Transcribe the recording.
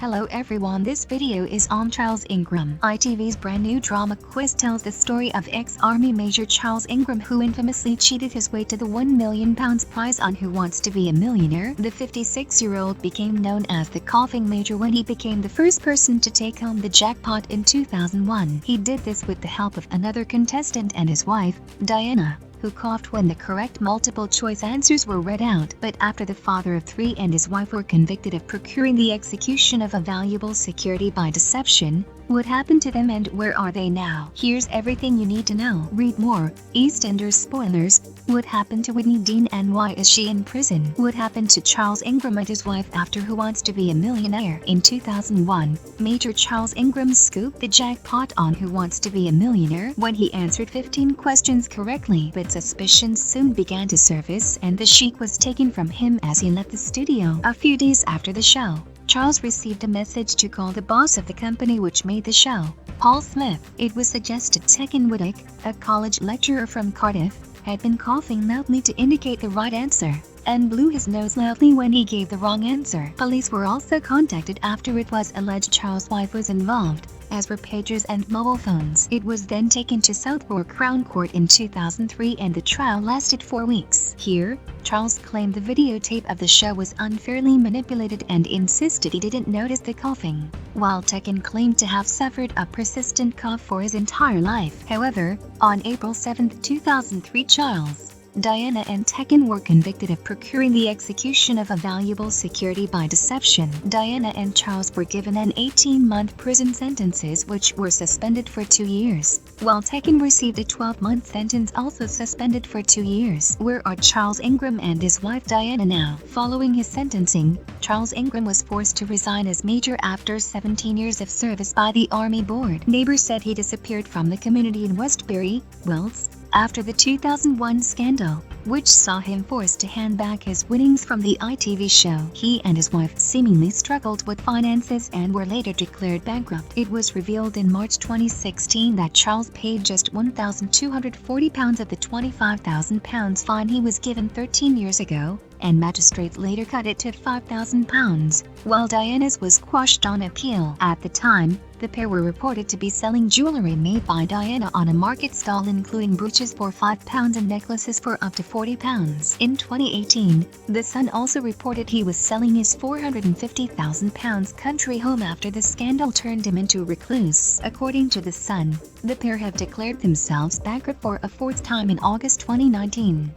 Hello everyone, this video is on Charles Ingram. ITV's brand new drama quiz tells the story of ex-Army Major Charles Ingram, who infamously cheated his way to the £1 million prize on Who Wants to Be a Millionaire. The 56-year-old became known as the Coughing Major when he became the first person to take home the jackpot in 2001. He did this with the help of another contestant and his wife, Diana, who coughed when the correct multiple-choice answers were read out. But after the father of three and his wife were convicted of procuring the execution of a valuable security by deception, what happened to them and where are they now? Here's everything you need to know. Read more. EastEnders spoilers. What happened to Whitney Dean and why is she in prison? What happened to Charles Ingram and his wife after Who Wants to Be a Millionaire? In 2001, Major Charles Ingram scooped the jackpot on Who Wants to Be a Millionaire when he answered 15 questions correctly, but suspicions soon began to surface and the sheik was taken from him as he left the studio. A few days after the show, Charles received a message to call the boss of the company which made the show, Paul Smith. It was suggested Tekken Whittock, a college lecturer from Cardiff, had been coughing loudly to indicate the right answer, and blew his nose loudly when he gave the wrong answer. Police were also contacted after it was alleged Charles' wife was involved, as were pagers and mobile phones. It was then taken to Southwark Crown Court in 2003 and the trial lasted 4 weeks. Here, Charles claimed the videotape of the show was unfairly manipulated and insisted he didn't notice the coughing, while Tekken claimed to have suffered a persistent cough for his entire life. However, on April 7, 2003, Charles, Diana and Tekken were convicted of procuring the execution of a valuable security by deception. Diana and Charles were given an 18-month prison sentences which were suspended for 2 years, while Tekken received a 12-month sentence also suspended for 2 years. Where are Charles Ingram and his wife Diana now? Following his sentencing, Charles Ingram was forced to resign as Major after 17 years of service by the Army Board. Neighbors said he disappeared from the community in Westbury, Wilts, after the 2001 scandal, which saw him forced to hand back his winnings from the ITV show. He and his wife seemingly struggled with finances and were later declared bankrupt. It was revealed in March 2016 that Charles paid just £1,240 of the £25,000 fine he was given 13 years ago, and magistrates later cut it to £5,000, while Diana's was quashed on appeal. At the time, the pair were reported to be selling jewelry made by Diana on a market stall, including brooches for £5 and necklaces for up to £40. In 2018, The Sun also reported he was selling his £450,000 country home after the scandal turned him into a recluse. According to The Sun, the pair have declared themselves bankrupt for a 4th time in August 2019.